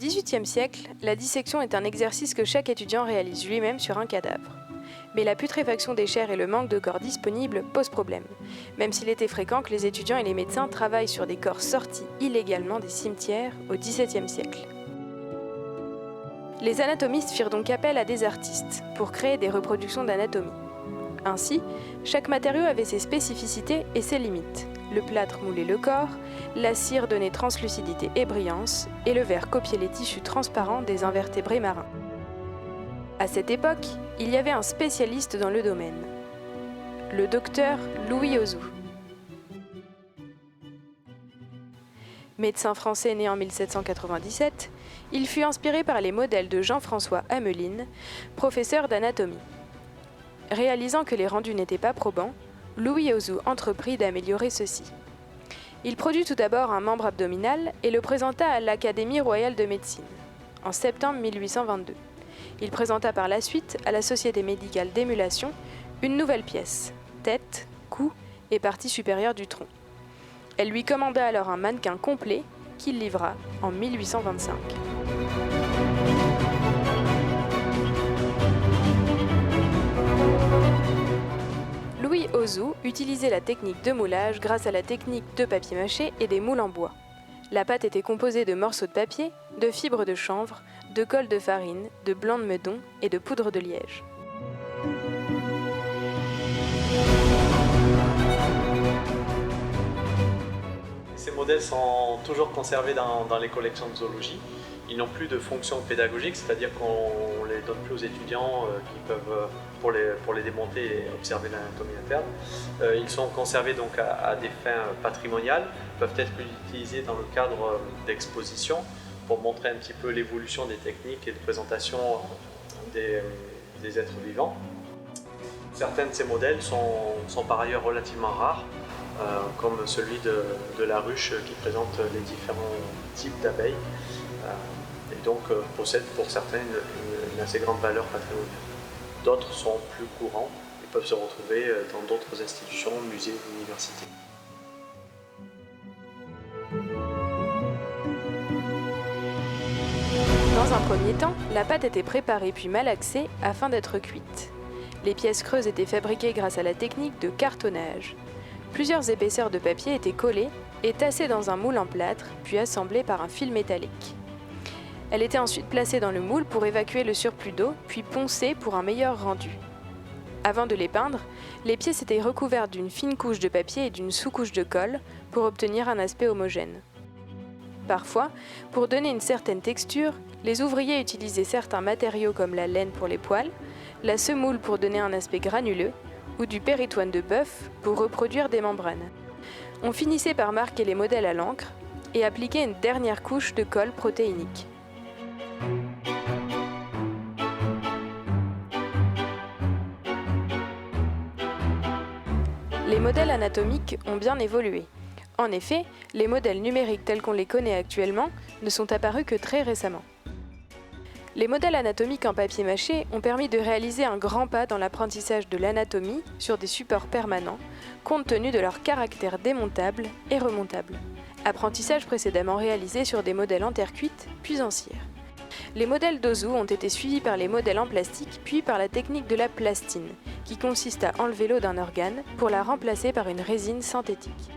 XVIIIe siècle, la dissection est un exercice que chaque étudiant réalise lui-même sur un cadavre. Mais la putréfaction des chairs et le manque de corps disponibles posent problème, même s'il était fréquent que les étudiants et les médecins travaillent sur des corps sortis illégalement des cimetières au XVIIe siècle. Les anatomistes firent donc appel à des artistes pour créer des reproductions d'anatomie. Ainsi, chaque matériau avait ses spécificités et ses limites. Le plâtre moulait le corps, la cire donnait translucidité et brillance, et le verre copiait les tissus transparents des invertébrés marins. À cette époque, il y avait un spécialiste dans le domaine, le docteur Louis Auzout. Médecin français né en 1797, il fut inspiré par les modèles de Jean-François Hamelin, professeur d'anatomie. Réalisant que les rendus n'étaient pas probants, Louis Auzout entreprit d'améliorer ceci. Il produit tout d'abord un membre abdominal et le présenta à l'Académie royale de médecine, en septembre 1822. Il présenta par la suite à la Société médicale d'émulation une nouvelle pièce, tête, cou et partie supérieure du tronc. Elle lui commanda alors un mannequin complet qu'il livra en 1825. Louis Auzout utilisait la technique de moulage grâce à la technique de papier mâché et des moules en bois. La pâte était composée de morceaux de papier, de fibres de chanvre, de colle de farine, de blanc de meudon et de poudre de liège. Ces modèles sont toujours conservés dans les collections de zoologie. Ils n'ont plus de fonction pédagogique, c'est-à-dire qu'on ne les donne plus aux étudiants qui peuvent, pour les démonter et observer l'anatomie interne. Ils sont conservés donc à des fins patrimoniales, peuvent être utilisés dans le cadre d'expositions pour montrer un petit peu l'évolution des techniques et de présentation des êtres vivants. Certains de ces modèles sont par ailleurs relativement rares, comme celui de la ruche qui présente les différents types d'abeilles. Et donc possède pour certains une assez grande valeur patrimoniale. D'autres sont plus courants et peuvent se retrouver dans d'autres institutions, musées ou universités. Dans un premier temps, la pâte était préparée puis malaxée afin d'être cuite. Les pièces creuses étaient fabriquées grâce à la technique de cartonnage. Plusieurs épaisseurs de papier étaient collées et tassées dans un moule en plâtre, puis assemblées par un fil métallique. Elle était ensuite placée dans le moule pour évacuer le surplus d'eau, puis poncée pour un meilleur rendu. Avant de les peindre, les pièces étaient recouvertes d'une fine couche de papier et d'une sous-couche de colle pour obtenir un aspect homogène. Parfois, pour donner une certaine texture, les ouvriers utilisaient certains matériaux comme la laine pour les poils, la semoule pour donner un aspect granuleux, ou du péritoine de bœuf pour reproduire des membranes. On finissait par marquer les modèles à l'encre et appliquer une dernière couche de colle protéinique. Les modèles anatomiques ont bien évolué. En effet, les modèles numériques tels qu'on les connaît actuellement ne sont apparus que très récemment. Les modèles anatomiques en papier mâché ont permis de réaliser un grand pas dans l'apprentissage de l'anatomie sur des supports permanents, compte tenu de leur caractère démontable et remontable. Apprentissage précédemment réalisé sur des modèles en terre cuite, puis en cire. Les modèles d'Auzout ont été suivis par les modèles en plastique, puis par la technique de la plastine, qui consiste à enlever l'eau d'un organe pour la remplacer par une résine synthétique.